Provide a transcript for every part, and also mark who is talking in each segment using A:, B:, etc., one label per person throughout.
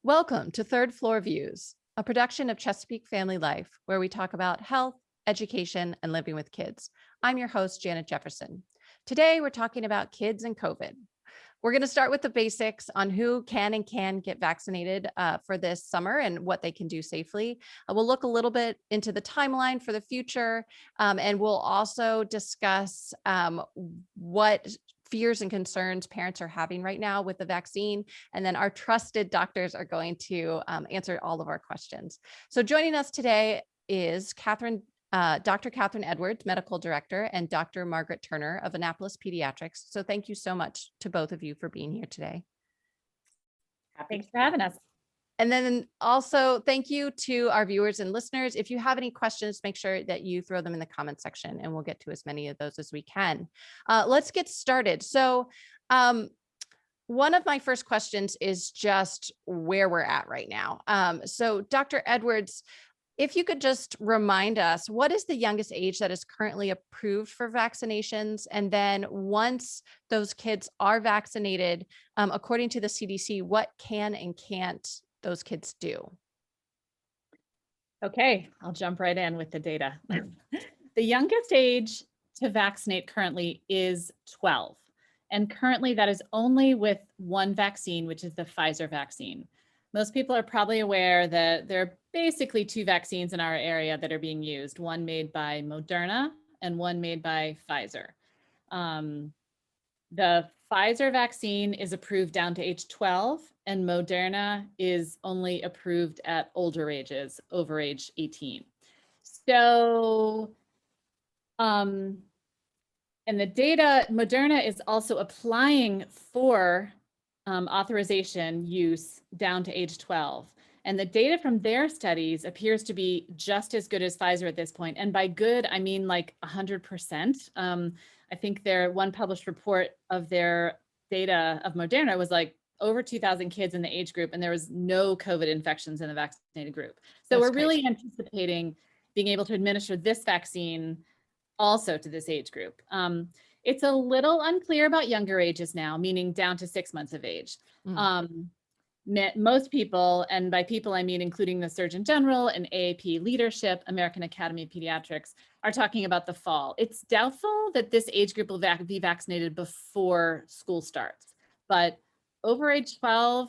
A: Welcome to Third Floor Views, a production of Chesapeake Family Life, where we talk about health, education, and living with kids. I'm your host, Janet Jefferson. Today, we're talking about kids and COVID. We're going to start with the basics on who can and can get vaccinated for this summer and what they can do safely. We'll look a little bit into the timeline for the future, and we'll also discuss what fears and concerns parents are having right now with the vaccine. And then our trusted doctors are going to answer all of our questions. So joining us today is Dr. Katherine Edwards, Medical Director, and Dr. Margaret Turner of Annapolis Pediatrics. So thank you so much to both of you for being here today.
B: Thanks for having us.
A: And then also thank you to our viewers and listeners. If you have any questions, make sure that you throw them in the comment section and we'll get to as many of those as we can. Let's get started. So one of my first questions is just where we're at right now. So Dr. Edwards, if you could just remind us, what is the youngest age that is currently approved for vaccinations? And then once those kids are vaccinated, according to the CDC, what can and can't those kids do?
B: Okay, I'll jump right in with the data. The youngest age to vaccinate currently is 12. And currently that is only with one vaccine, which is the Pfizer vaccine. Most people are probably aware that there are basically two vaccines in our area that are being used, one made by Moderna and one made by Pfizer. The Pfizer vaccine is approved down to age 12, and Moderna is only approved at older ages, over age 18. So, and the data, Moderna is also applying for authorization use down to age 12. And the data from their studies appears to be just as good as Pfizer at this point. And by good, I mean like 100%. I think their one published report of their data of Moderna was like over 2,000 kids in the age group, and there was no COVID infections in the vaccinated group. So we're really anticipating being able to administer this vaccine also to this age group. It's a little unclear about younger ages now, meaning down to 6 months of age. Most people, and by people I mean including the Surgeon General and AAP leadership, American Academy of Pediatrics, are talking about the fall. It's doubtful that this age group will be vaccinated before school starts, but over age 12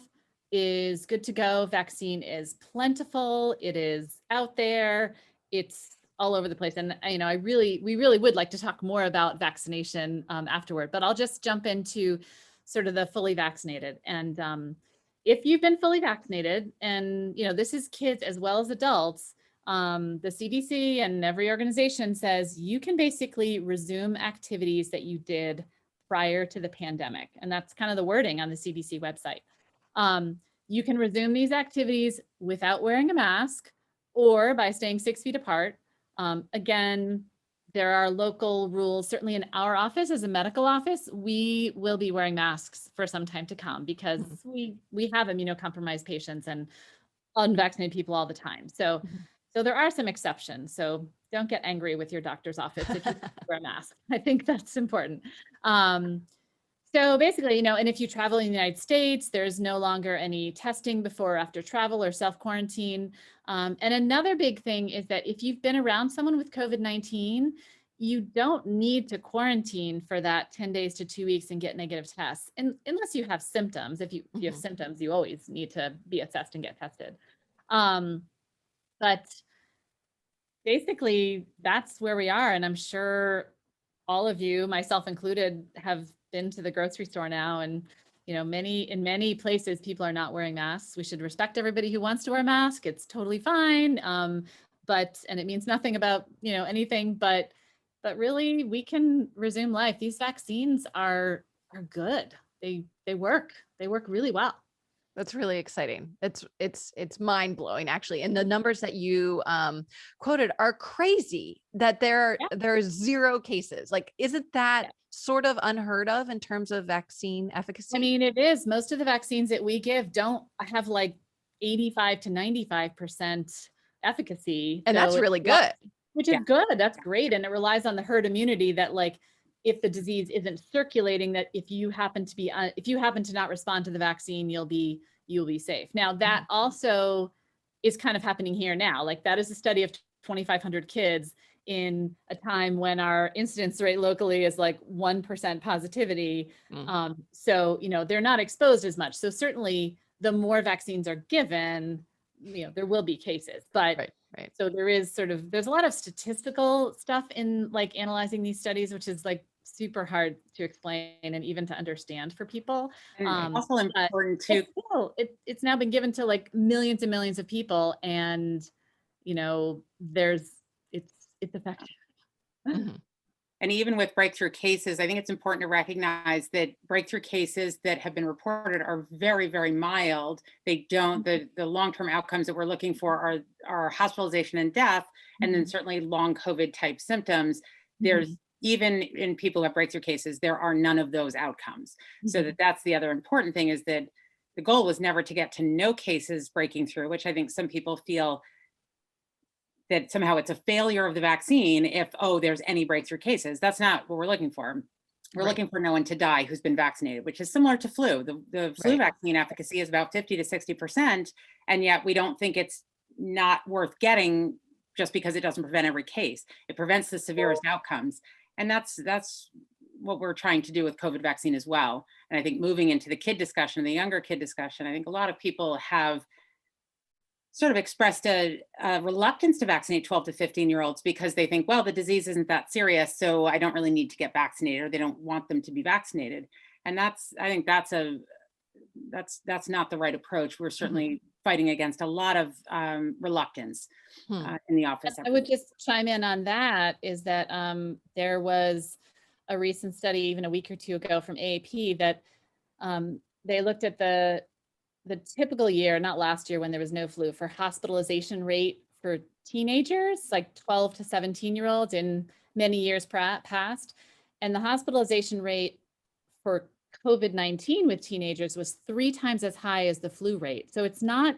B: is good to go. Vaccine is plentiful. It is out there. It's all over the place. And we really would like to talk more about vaccination afterward, but I'll just jump into sort of the fully vaccinated. And if you've been fully vaccinated, and this is kids as well as adults, the CDC and every organization says you can basically resume activities that you did prior to the pandemic. And that's kind of the wording on the CDC website. You can resume these activities without wearing a mask or by staying 6 feet apart. Again, there are local rules. Certainly in our office, as a medical office, we will be wearing masks for some time to come because we have immunocompromised patients and unvaccinated people all the time. So there are some exceptions. So don't get angry with your doctor's office if you wear a mask. I think that's important. So basically, and if you travel in the United States, there's no longer any testing before or after travel or self-quarantine. And another big thing is that if you've been around someone with COVID-19, you don't need to quarantine for that 10 days to 2 weeks and get negative tests, unless you have symptoms. If you have symptoms, you always need to be assessed and get tested. But basically, that's where we are. And I'm sure all of you, myself included, have been to the grocery store now, and in many places people are not wearing masks. We should respect everybody who wants to wear a mask. It's totally fine. And it means nothing about anything, but really we can resume life. These vaccines are good. They work really well.
A: That's really exciting. It's mind blowing, actually. And the numbers that you quoted are crazy, that there are 0 cases. Like, isn't that sort of unheard of in terms of vaccine efficacy?
B: I mean, it is. Most of the vaccines that we give don't have like 85 to 95% efficacy.
A: And that's really good.
B: Which is good. That's great. And it relies on the herd immunity that like if the disease isn't circulating, that if you happen to not respond to the vaccine, you'll be safe. Now that also is kind of happening here now. Like that is a study of 2,500 kids in a time when our incidence rate locally is like 1% positivity. So, they're not exposed as much. So certainly the more vaccines are given, there will be cases, but
A: Right.
B: so there's a lot of statistical stuff in like analyzing these studies, which is like super hard to explain and even to understand for people.
C: And also important too.
B: It's now been given to like millions and millions of people, and it's effective.
C: And even with breakthrough cases, I think it's important to recognize that breakthrough cases that have been reported are very, very mild. They don't, the long-term outcomes that we're looking for are hospitalization and death, and then certainly long COVID type symptoms. There's even in people who have breakthrough cases, there are none of those outcomes. So that's the other important thing, is that the goal was never to get to no cases breaking through, which I think some people feel that somehow it's a failure of the vaccine if, there's any breakthrough cases. That's not what we're looking for. We're looking for no one to die who's been vaccinated, which is similar to flu. The flu vaccine efficacy is about 50 to 60%, and yet we don't think it's not worth getting just because it doesn't prevent every case. It prevents the severest outcomes. And that's what we're trying to do with COVID vaccine as well. And I think moving into the kid discussion, the younger kid discussion, I think a lot of people have sort of expressed a reluctance to vaccinate 12 to 15-year-olds because they think, well, the disease isn't that serious, so I don't really need to get vaccinated, or they don't want them to be vaccinated. And I think that's not the right approach. We're certainly fighting against a lot of reluctance in the office.
B: I would just chime in on that, is that there was a recent study, even a week or two ago, from AAP that they looked at the typical year, not last year when there was no flu, for hospitalization rate for teenagers, like 12 to 17-year-olds in many years past. And the hospitalization rate for COVID-19 with teenagers was 3 times as high as the flu rate. So it's not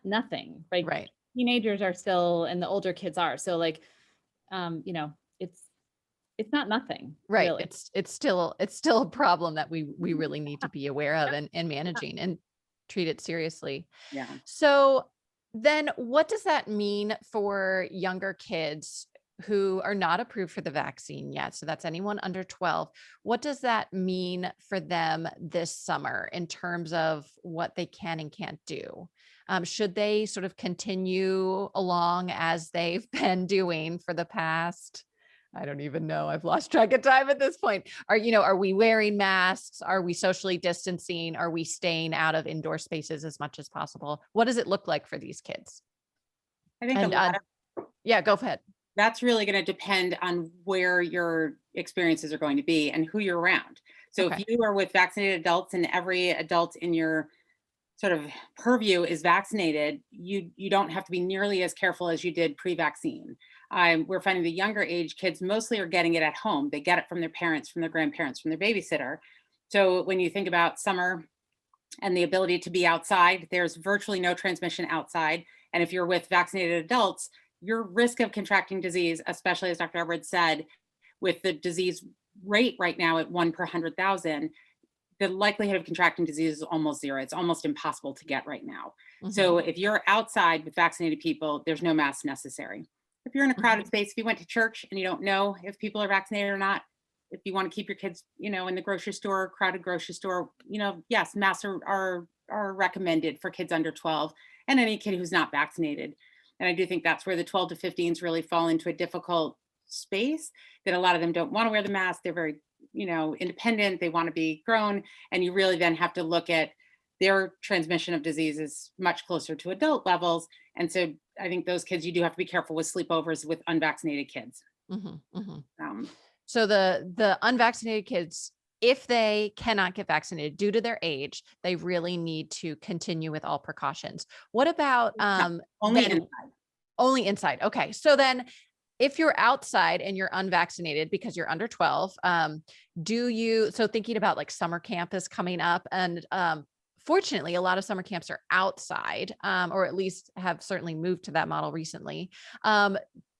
B: nothing, right?
A: Right.
B: Teenagers are still, and the older kids are. So like, it's not nothing.
A: Right.
B: Really.
A: It's still a problem that we really need to be aware of and managing and treat it seriously.
C: Yeah.
A: So then what does that mean for younger kids who are not approved for the vaccine yet? So that's anyone under 12. What does that mean for them this summer in terms of what they can and can't do? Should they sort of continue along as they've been doing for the past, I don't even know, I've lost track of time at this point. Are we wearing masks? Are we socially distancing? Are we staying out of indoor spaces as much as possible? What does it look like for these kids?
C: I think
A: yeah, go ahead.
C: That's really going to depend on where your experiences are going to be and who you're around. So if you are with vaccinated adults and every adult in your sort of purview is vaccinated, you don't have to be nearly as careful as you did pre-vaccine. We're finding the younger age kids mostly are getting it at home. They get it from their parents, from their grandparents, from their babysitter. So when you think about summer and the ability to be outside, there's virtually no transmission outside. And if you're with vaccinated adults, your risk of contracting disease, especially as Dr. Edwards said, with the disease rate right now at 1 per 100,000, the likelihood of contracting disease is almost zero. It's almost impossible to get right now. So if you're outside with vaccinated people, there's no mask necessary. If you're in a crowded space, if you went to church and you don't know if people are vaccinated or not, if you want to keep your kids, in the grocery store, crowded grocery store, yes, masks are recommended for kids under 12 and any kid who's not vaccinated. And I do think that's where the 12 to 15s really fall into a difficult space, that a lot of them don't want to wear the mask. They're very, independent. They want to be grown. And you really then have to look at their transmission of disease is much closer to adult levels. And so I think those kids, you do have to be careful with sleepovers with unvaccinated kids.
A: So the unvaccinated kids, if they cannot get vaccinated due to their age, they really need to continue with all precautions. What about
C: only inside?
A: Only inside. Okay. So then if you're outside and you're unvaccinated because you're under 12, so thinking about like summer camp is coming up, and fortunately, a lot of summer camps are outside, or at least have certainly moved to that model recently.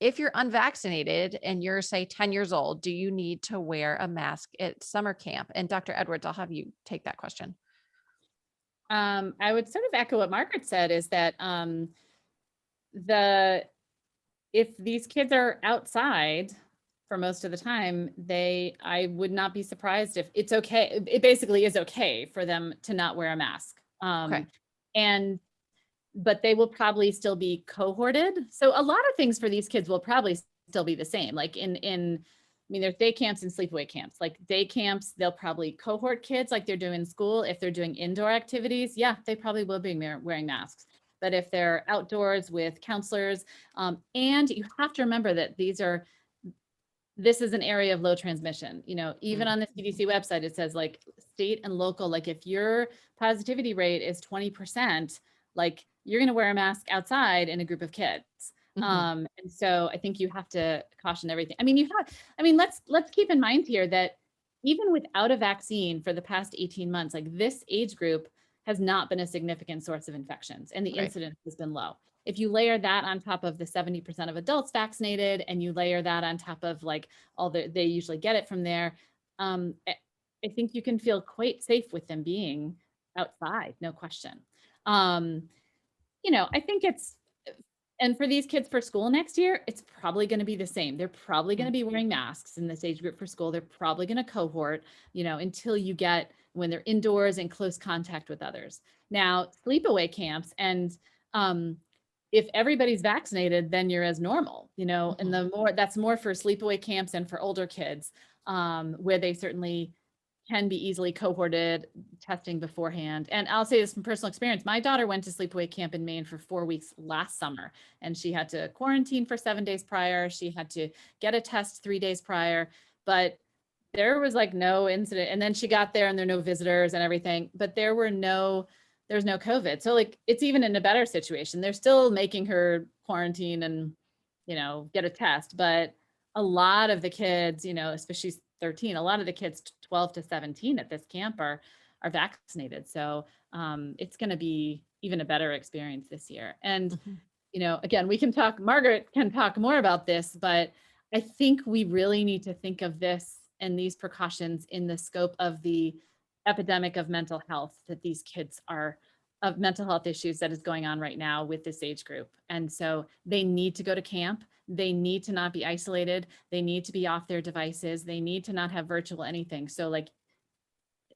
A: If you're unvaccinated and you're, say, 10 years old, do you need to wear a mask at summer camp? And Dr. Edwards, I'll have you take that question.
B: I would sort of echo what Margaret said, is that if these kids are outside for most of the time, I would not be surprised if it's okay. It basically is okay for them to not wear a mask.
A: Okay.
B: But they will probably still be cohorted. So a lot of things for these kids will probably still be the same. Like I mean, there's day camps and sleepaway camps. Like day camps, they'll probably cohort kids like they're doing in school. If they're doing indoor activities, yeah, they probably will be wearing masks. But if they're outdoors with counselors, and you have to remember that this is an area of low transmission. Even on the CDC website, it says like state and local, like if your positivity rate is 20%, like you're going to wear a mask outside in a group of kids. And so I think you have to caution everything. I mean, let's keep in mind here that even without a vaccine for the past 18 months, like this age group has not been a significant source of infections, and the incidence has been low. If you layer that on top of the 70% of adults vaccinated, and you layer that on top of like they usually get it from there, I think you can feel quite safe with them being outside, no question. I think and for these kids for school next year, it's probably going to be the same. They're probably going to be wearing masks in this age group for school. They're probably going to cohort, until you get when they're indoors in close contact with others. Now, sleepaway camps, and if everybody's vaccinated, then you're as normal, and that's more for sleepaway camps and for older kids, where they certainly can be easily cohorted, testing beforehand. And I'll say this from personal experience. My daughter went to sleepaway camp in Maine for 4 weeks last summer, and she had to quarantine for 7 days prior. She had to get a test 3 days prior, but there was like no incident. And then she got there and there were no visitors and everything, but there's no COVID. So like, it's even in a better situation. They're still making her quarantine and, get a test, but a lot of the kids, especially 13, a lot of the kids 12 to 17 at this camp are vaccinated. So it's going to be even a better experience this year. And, again, Margaret can talk more about this, but I think we really need to think of this and these precautions in the scope of the epidemic of mental health of mental health issues that is going on right now with this age group. And so they need to go to camp. They need to not be isolated. They need to be off their devices. They need to not have virtual anything. So like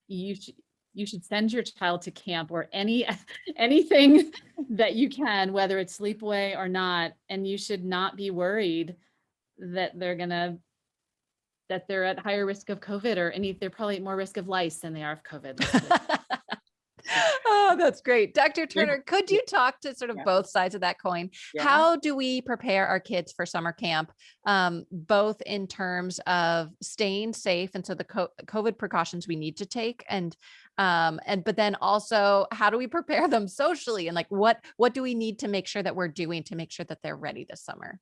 B: you should send your child to camp or anything that you can, whether it's sleepaway or not. And you should not be worried that they're at higher risk of COVID they're probably at more risk of lice than they are of COVID.
A: Oh, that's great. Dr. Turner, could you talk to sort of both sides of that coin?
C: Yeah.
A: How do we prepare our kids for summer camp, both in terms of staying safe, and so the COVID precautions we need to take, but then also how do we prepare them socially, and like what do we need to make sure that we're doing to make sure that they're ready this summer?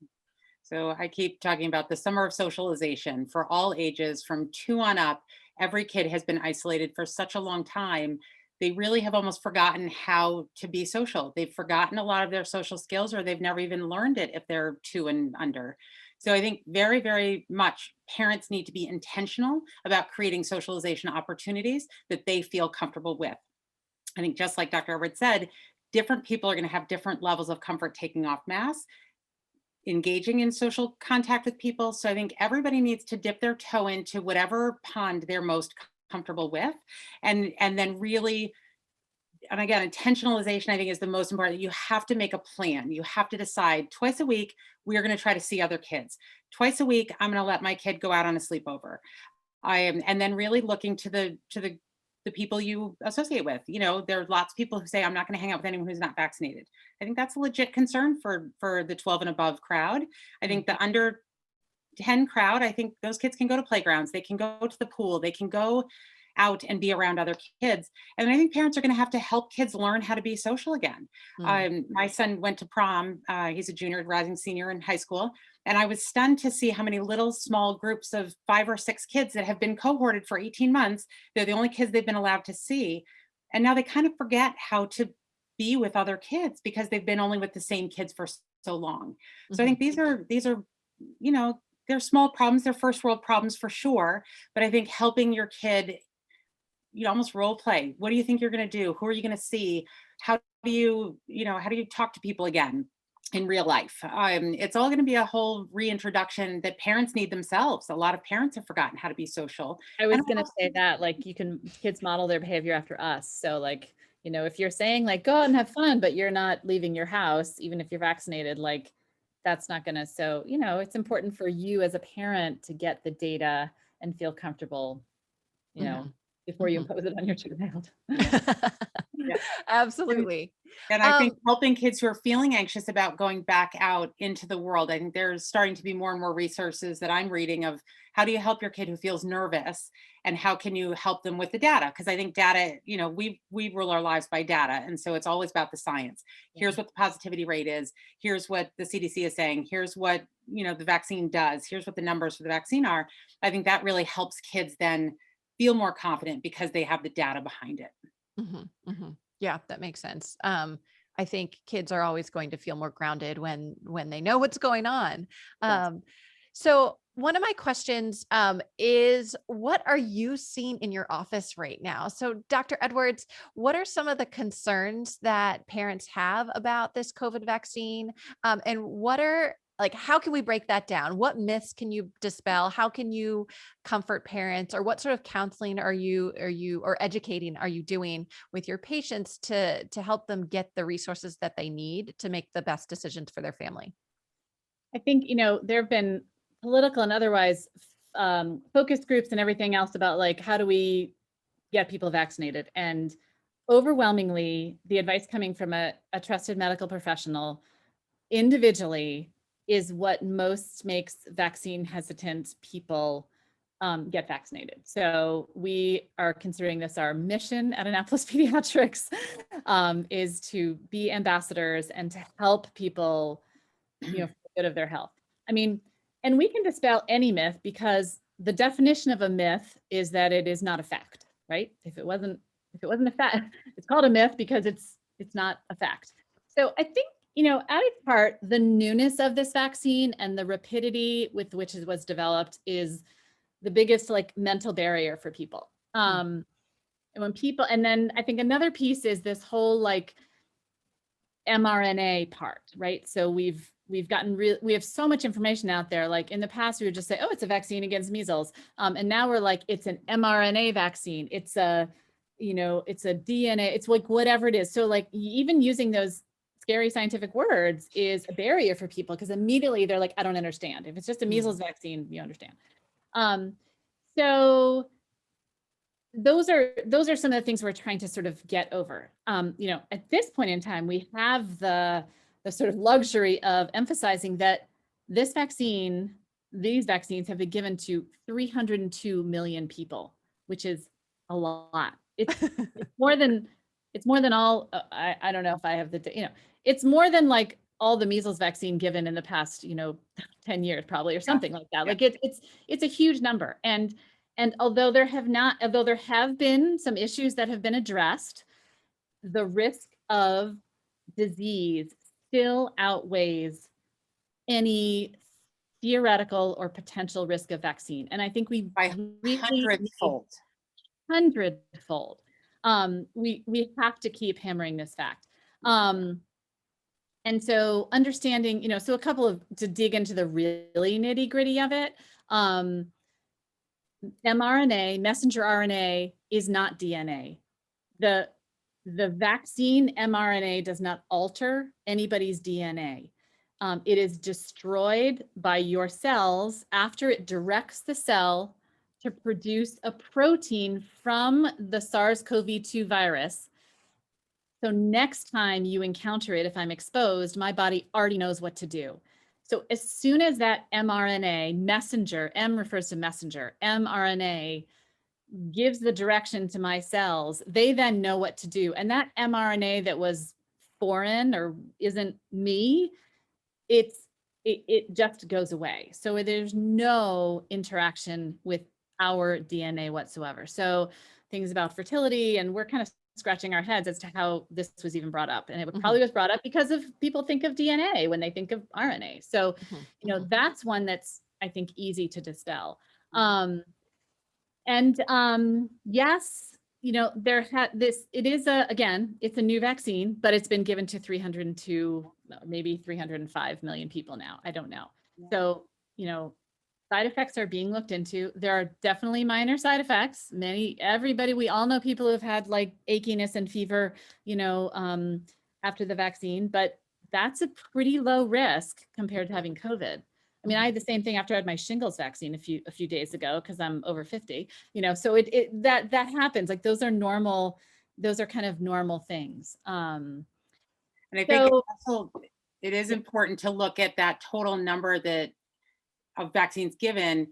C: So I keep talking about the summer of socialization for all ages from 2 on up. Every kid has been isolated for such a long time. They really have almost forgotten how to be social. They've forgotten a lot of their social skills, or they've never even learned it if they're 2 and under. So I think very, very much parents need to be intentional about creating socialization opportunities that they feel comfortable with. I think just like Dr. Edwards said, different people are going to have different levels of comfort taking off masks, engaging in social contact with people. So I think everybody needs to dip their toe into whatever pond they're most comfortable with, and then really, and again, intentionalization I think is the most important. You have to make a plan. You have to decide twice a week we are going to try to see other kids. Twice a week I'm going to let my kid go out on a sleepover. And then really looking to the people you associate with. There are lots of people who say I'm not going to hang out with anyone who's not vaccinated. I think that's a legit concern for the 12 and above crowd. I think the under 10 crowd, I think those kids can go to playgrounds, they can go to the pool, they can go out and be around other kids. And I think parents are going to have to help kids learn how to be social again. My son went to prom. He's a junior, rising senior in high school. And I was stunned to see how many little small groups of 5 or 6 kids that have been cohorted for 18 months, they're the only kids they've been allowed to see, And now they kind of forget how to be with other kids because they've been only with the same kids for so long. So I think these are, you know, they're small problems, they're first world problems for sure. But I think helping your kid, you know, almost role play. What do you think you're going to do? Who are you going to see? How do you, you know, how do you talk to people again in real life? It's all going to be a whole reintroduction that parents need themselves. A lot of parents have forgotten how to be social.
B: I was
C: And
B: gonna say that, like, kids model their behavior after us. So like, if you're saying like, go out and have fun, but you're not leaving your house, even if you're vaccinated, like that's not gonna, so, it's important for you as a parent to get the data and feel comfortable, before you impose it on your child.
C: Yeah.
A: Absolutely.
C: And I think helping kids who are feeling anxious about going back out into the world, I think there's starting to be more and more resources that I'm reading of how do you help your kid who feels nervous and how can you help them with the data? Because I think data, we rule our lives by data. And so it's always about the science. Here's what the positivity rate is. Here's what the CDC is saying. Here's what, the vaccine does. Here's what the numbers for the vaccine are. I think that really helps kids then feel more confident because they have the data behind it.
A: Yeah, that makes sense. I think kids are always going to feel more grounded when they know what's going on.
C: Yes.
A: So one of my questions is, what are you seeing in your office right now? So Dr. Edwards, what are some of the concerns that parents have about this COVID vaccine? And what are, like, how can we break that down? What myths can you dispel? How can you comfort parents, or what sort of counseling or educating are you doing with your patients to help them get the resources that they need to make the best decisions for their family?
B: I think, there have been political and otherwise focus groups and everything else about like, how do we get people vaccinated? And overwhelmingly, the advice coming from a trusted medical professional individually is what most makes vaccine hesitant people get vaccinated. So we are considering this our mission at Annapolis Pediatrics, is to be ambassadors and to help people, for the good of their health. I mean, and we can dispel any myth because the definition of a myth is that it is not a fact, right? If it wasn't a fact, it's called a myth because it's not a fact. So I think, at its part, the newness of this vaccine and the rapidity with which it was developed is the biggest like mental barrier for people. And then I think another piece is this whole like mRNA part, right? So we have so much information out there. Like in the past, we would just say, oh, it's a vaccine against measles. And now we're like, it's an mRNA vaccine. It's a DNA, it's like whatever it is. So like even using those scary scientific words is a barrier for people because immediately they're like, I don't understand. If it's just a measles vaccine, you understand. So those are some of the these we're trying to sort of get over. At this point in time, we have the sort of luxury of emphasizing that these vaccines have been given to 302 million people, which is a lot. It's more than all. I don't know if I have it's more than like all the measles vaccine given in the past 10 years probably, or something like that. Like it's a huge number. And although there have been some issues that have been addressed, the risk of disease still outweighs any theoretical or potential risk of vaccine. And I think we
C: By
B: really
C: hundredfold.
B: Hundredfold. We have to keep hammering this fact. And so understanding, so a couple of, to dig into the really nitty gritty of it, mRNA, messenger RNA is not DNA. The vaccine mRNA does not alter anybody's DNA. It is destroyed by your cells after it directs the cell to produce a protein from the SARS-CoV-2 virus. So next time you encounter it, if I'm exposed, my body already knows what to do. So as soon as that mRNA messenger, M refers to messenger, mRNA gives the direction to my cells, they then know what to do. And that mRNA that was foreign or isn't me, it just goes away. So there's no interaction with our DNA whatsoever. So things about fertility, and we're kind of scratching our heads as to how this was even brought up. And it probably was brought up because of people think of DNA when they think of RNA. So, that's one that's, I think, easy to dispel. Yes, it's a new vaccine, but it's been given to 302, maybe 305 million people now. I don't know. So, side effects are being looked into. There are definitely minor side effects. We all know people who have had like achiness and fever, after the vaccine, but that's a pretty low risk compared to having COVID. I mean, I had the same thing after I had my shingles vaccine a few days ago because I'm over 50, so that happens. Like those are normal, those are kind of normal things.
C: And I think it is important to look at that total number of vaccines given.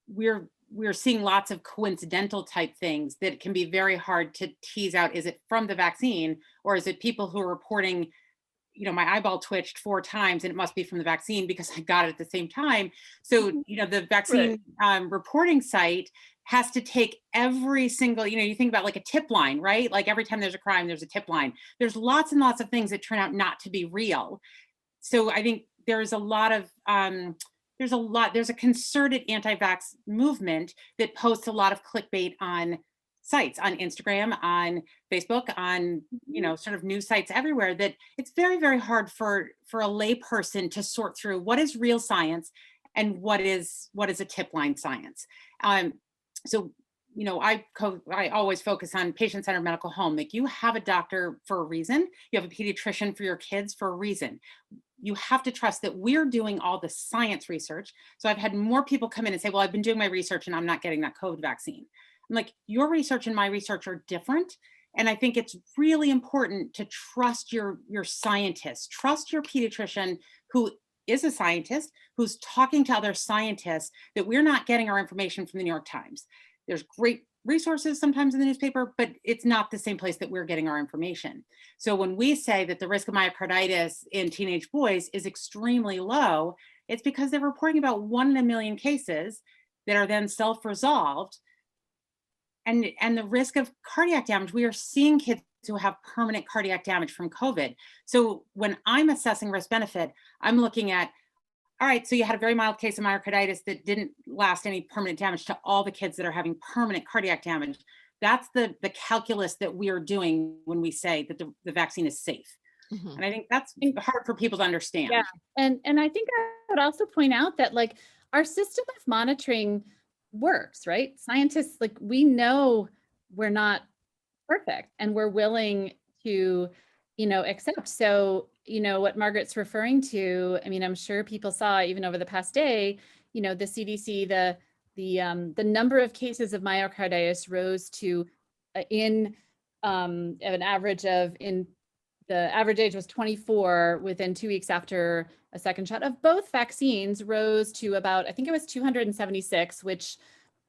C: We're seeing lots of coincidental type things that can be very hard to tease out. Is it from the vaccine, or is it people who are reporting, my eyeball twitched 4 times and it must be from the vaccine because I got it at the same time. So, the vaccine reporting site has to take every single, you think about like a tip line, right? Like every time there's a crime, there's a tip line. There's lots and lots of things that turn out not to be real. So I think there's a lot of, there's a concerted anti-vax movement that posts a lot of clickbait on sites, on Instagram, on Facebook, on, sort of news sites everywhere, that it's very, very hard for a layperson to sort through what is real science and what is a tip line science. So, I always focus on patient-centered medical home. Like, you have a doctor for a reason. You have a pediatrician for your kids for a reason. You have to trust that we're doing all the science research. So I've had more people come in and say, well, I've been doing my research and I'm not getting that COVID vaccine. I'm like, your research and my research are different. And I think it's really important to trust your scientists, trust your pediatrician who is a scientist, who's talking to other scientists, that we're not getting our information from the New York Times. There's great resources sometimes in the newspaper, but it's not the same place that we're getting our information. So when we say that the risk of myocarditis in teenage boys is extremely low, it's because they're reporting about 1 in a million cases that are then self-resolved. And the risk of cardiac damage, we are seeing kids who have permanent cardiac damage from COVID. So when I'm assessing risk benefit, I'm looking at, all right, so you had a very mild case of myocarditis that didn't last any permanent damage to all the kids that are having permanent cardiac damage. That's the calculus that we are doing when we say that the vaccine is safe. And I think that's hard for people to understand.
B: Yeah. And I think I would also point out that like our system of monitoring works, right? Scientists, like, we know we're not perfect and we're willing to, accept. So, what Margaret's referring to, I mean, I'm sure people saw even over the past day, the CDC, the number of cases of myocarditis rose to the average age was 24 within 2 weeks after a second shot of both vaccines rose to about, I think it was 276, which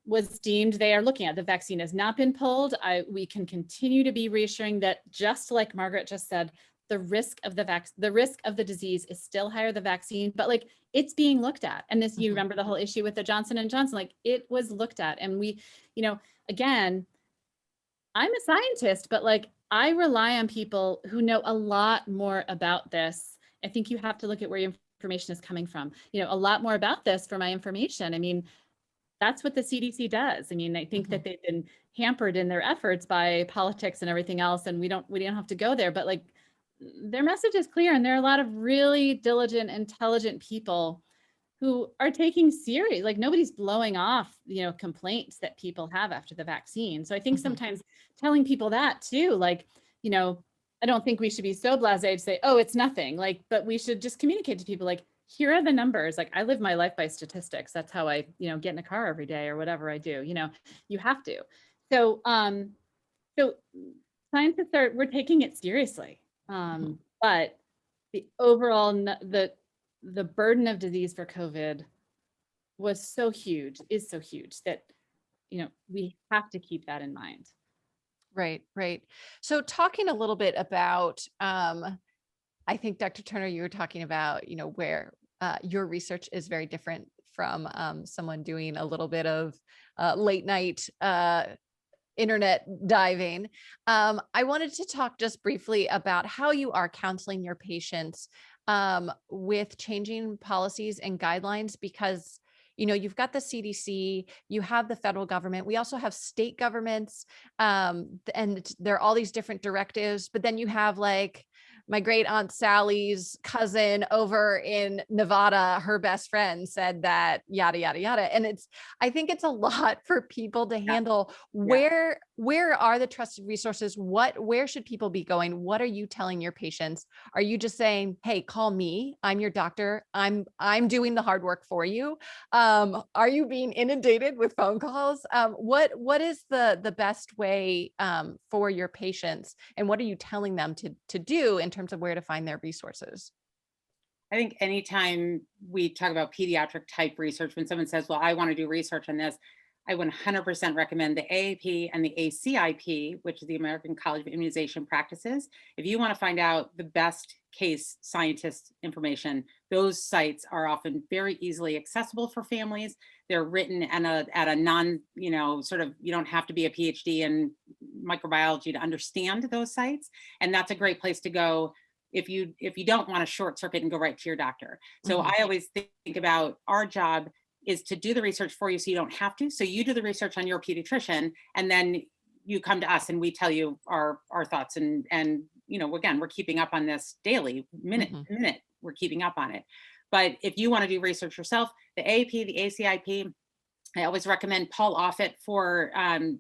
B: was deemed, they are looking at, the vaccine has not been pulled. We can continue to be reassuring that, just like Margaret just said, the risk of the disease is still higher the vaccine, but like, it's being looked at. And this, you remember the whole issue with the Johnson & Johnson, like, it was looked at. And we, again, I'm a scientist, but like, I rely on people who know a lot more about this. I think you have to look at where your information is coming from. A lot more about this for my information. I mean, that's what the CDC does. I mean, I think that they've been hampered in their efforts by politics and everything else, and we don't have to go there. But like, their message is clear, and there are a lot of really diligent, intelligent people who are taking serious, like, nobody's blowing off, complaints that people have after the vaccine. So I think sometimes telling people that too, like, I don't think we should be so blasé to say, oh, it's nothing, like, but we should just communicate to people, like, here are the numbers. Like, I live my life by statistics. That's how I, get in a car every day or whatever I do, you have to. So, so scientists we're taking it seriously. But the overall, the burden of disease for COVID was so huge, is so huge that, we have to keep that in mind.
A: Right. So talking a little bit about, I think, Dr. Turner, you were talking about, where your research is very different from someone doing a little bit of late night internet diving. I wanted to talk just briefly about how you are counseling your patients with changing policies and guidelines, because you've got the CDC, you have the federal government, we also have state governments, and there are all these different directives, but then you have like my great aunt Sally's cousin over in Nevada, her best friend said that yada, yada, yada. And I think it's a lot for people to handle.
C: Yeah.
A: Where are the trusted resources? Where should people be going? What are you telling your patients? Are you just saying, hey, call me, I'm your doctor, I'm doing the hard work for you? Are you being inundated with phone calls? What is the best way for your patients, and what are you telling them to do in terms of where to find their resources?
C: I think anytime we talk about pediatric type research, when someone says, well, I want to do research on this, I 100% recommend the AAP and the ACIP, which is the American College of Immunization Practices. If you want to find out the best case scientist information, those sites are often very easily accessible for families. They're written at a non, sort of, you don't have to be a PhD in microbiology to understand those sites. And that's a great place to go if you don't want to short circuit and go right to your doctor. So I always think about our job is to do the research for you so you don't have to. So you do the research on your pediatrician, and then you come to us and we tell you our thoughts. And again, we're keeping up on this daily, minute to minute, we're keeping up on it. But if you want to do research yourself, the AAP, the ACIP, I always recommend Paul Offit for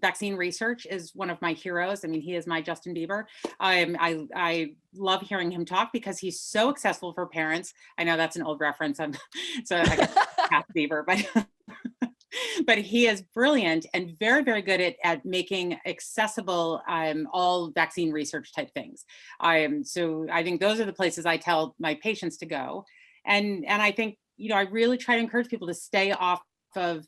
C: vaccine research is one of my heroes. I mean, he is my Justin Bieber. I love hearing him talk because he's so accessible for parents. I know that's an old reference. So I guess half Bieber, but he is brilliant and very, very good at making accessible all vaccine research type things. So I think those are the places I tell my patients to go. And I think, I really try to encourage people to stay off the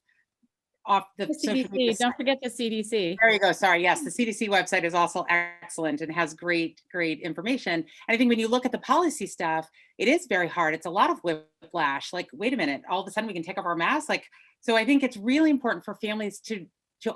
B: CDC. Don't forget the CDC.
C: There you go. Sorry. Yes, the CDC website is also excellent and has great information. And I think when you look at the policy stuff, it is very hard. It's a lot of whiplash. Like, wait a minute, all of a sudden we can take off our masks. So I think it's really important for families to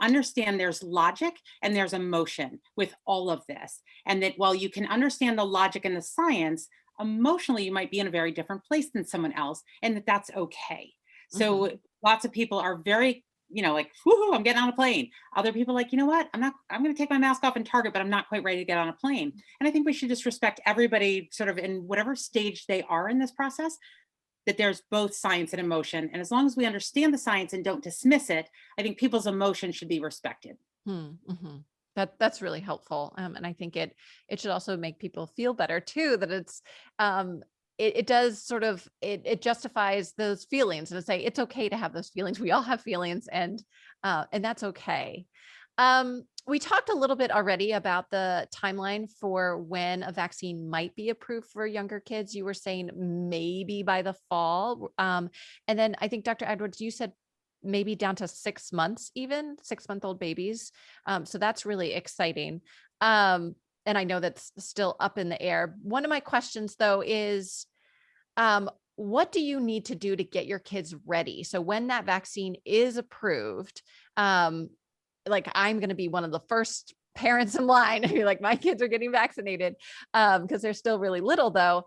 C: understand there's logic and there's emotion with all of this. And that while you can understand the logic and the science, emotionally, you might be in a very different place than someone else, and that's okay. So lots of people are very, like, woohoo, I'm getting on a plane. Other people like, you know what, I'm going to take my mask off in Target, but I'm not quite ready to get on a plane. And I think we should just respect everybody sort of in whatever stage they are in this process, that there's both science and emotion. And as long as we understand the science and don't dismiss it, I think people's emotion should be respected.
A: That's really helpful. And I think it should also make people feel better too, that it's, it does sort of, it justifies those feelings, and to say, it's okay to have those feelings. We all have feelings, and that's okay. We talked a little bit already about the timeline for when a vaccine might be approved for younger kids. You were saying maybe by the fall. And then I think Dr. Edwards, you said maybe down to 6 months, even 6-month-old babies. So that's really exciting. And I know that's still up in the air. One of my questions though is, what do you need to do to get your kids ready? So when that vaccine is approved, like, I'm going to be one of the first parents in line. I mean, like, my kids are getting vaccinated because they're still really little though.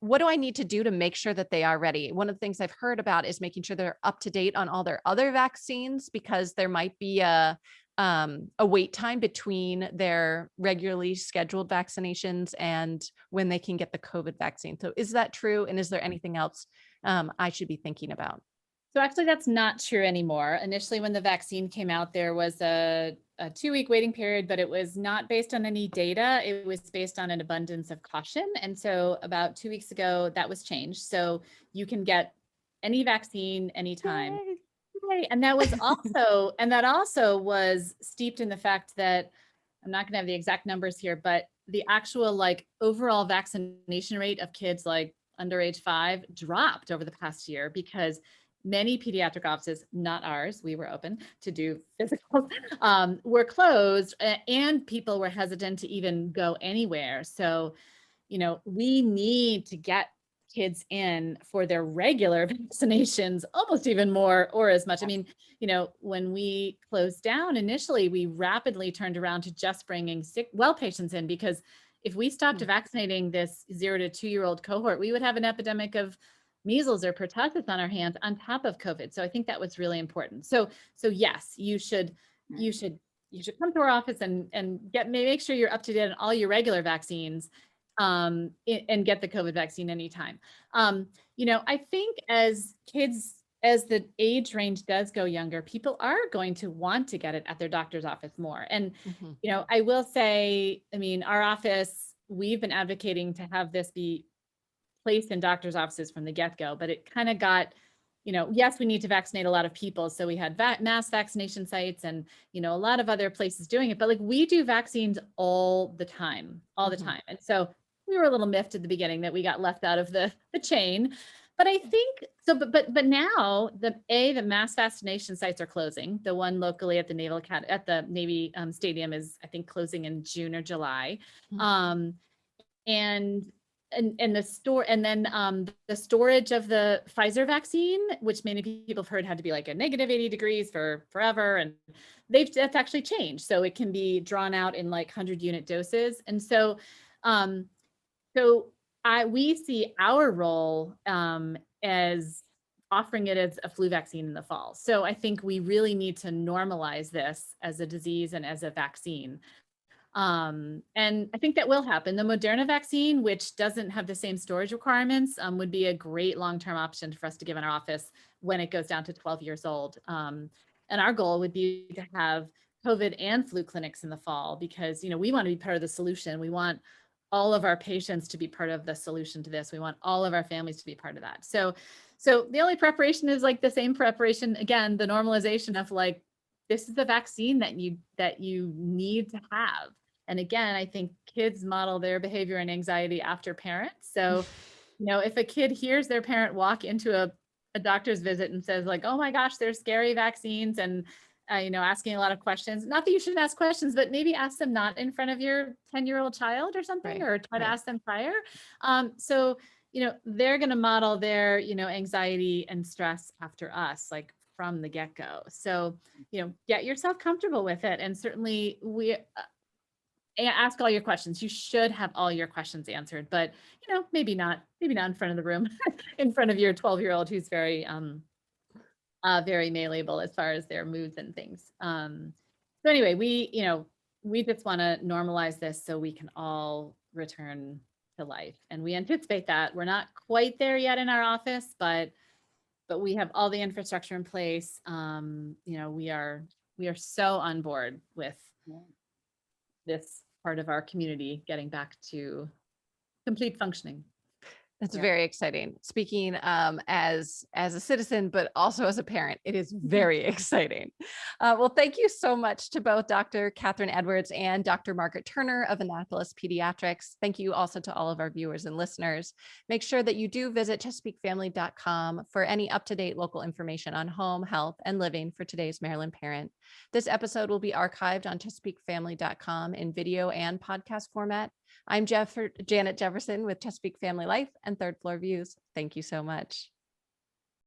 A: What do I need to do to make sure that they are ready? One of the things I've heard about is making sure they're up to date on all their other vaccines, because there might be a wait time between their regularly scheduled vaccinations and when they can get the COVID vaccine. So is that true? And is there anything else I should be thinking about?
B: So actually, that's not true anymore. Initially, when the vaccine came out, there was a 2-week waiting period, but it was not based on any data. It was based on an abundance of caution. And so about 2 weeks ago, that was changed. So you can get any vaccine anytime. Yay. And that was also, that also was steeped in the fact that, I'm not going to have the exact numbers here, but the actual like overall vaccination rate of kids like under age 5 dropped over the past year, because many pediatric offices, not ours, we were open to do physicals, were closed, and people were hesitant to even go anywhere. So, we need to get kids in for their regular vaccinations, almost even more or as much. I mean, when we closed down initially, we rapidly turned around to just bringing well patients in, because if we stopped vaccinating this 0 to 2-year-old cohort, we would have an epidemic of measles or pertussis on our hands on top of COVID. So I think that was really important. So yes, you should come to our office and make sure you're up to date on all your regular vaccines, and get the COVID vaccine anytime. I think as the age range does go younger, people are going to want to get it at their doctor's office more. And, I will say, I mean, our office, we've been advocating to have this be placed in doctor's offices from the get-go, but it kind of got, yes, we need to vaccinate a lot of people. So we had mass vaccination sites and, a lot of other places doing it, but like we do vaccines all the time. And so we were a little miffed at the beginning that we got left out of the chain. But I think so, but now the mass vaccination sites are closing. The one locally at the Navy Stadium is, I think, closing in June or July. And the storage of the Pfizer vaccine, which many people have heard had to be like a negative 80 degrees for forever, and that's actually changed, so it can be drawn out in like 100-unit doses. And so we see our role as offering it as a flu vaccine in the fall. So I think we really need to normalize this as a disease and as a vaccine. And I think that will happen. The Moderna vaccine, which doesn't have the same storage requirements, would be a great long-term option for us to give in our office when it goes down to 12 years old. And our goal would be to have COVID and flu clinics in the fall, because, we want to be part of the solution. We want all of our patients to be part of the solution to this. We want all of our families to be part of that. So the only preparation is like the same preparation, again, the normalization of like, this is the vaccine that you need to have. And again, I think kids model their behavior and anxiety after parents. So, if a kid hears their parent walk into a doctor's visit and says like, oh my gosh, there's scary vaccines, and, asking a lot of questions, not that you shouldn't ask questions, but maybe ask them not in front of your 10-year-old child or something, or try to ask them prior. So, they're going to model their, anxiety and stress after us, like from the get-go. So, get yourself comfortable with it. And certainly ask all your questions. You should have all your questions answered, but maybe not in front of the room, in front of your 12-year-old who's very malleable as far as their moods and things. So anyway, we just want to normalize this so we can all return to life, and we anticipate that. We're not quite there yet in our office, but we have all the infrastructure in place. We are so on board with this part of our community getting back to complete functioning.
A: That's very exciting. Speaking as a citizen, but also as a parent, it is very exciting. Well, thank you so much to both Dr. Katherine Edwards and Dr. Margaret Turner of Annapolis Pediatrics. Thank you also to all of our viewers and listeners. Make sure that you do visit ChesapeakeFamily.com for any up-to-date local information on home, health, and living for today's Maryland parent. This episode will be archived on ChesapeakeFamily.com in video and podcast format. I'm Janet Jefferson with Chesapeake Family Life and Third Floor Views. Thank you so much.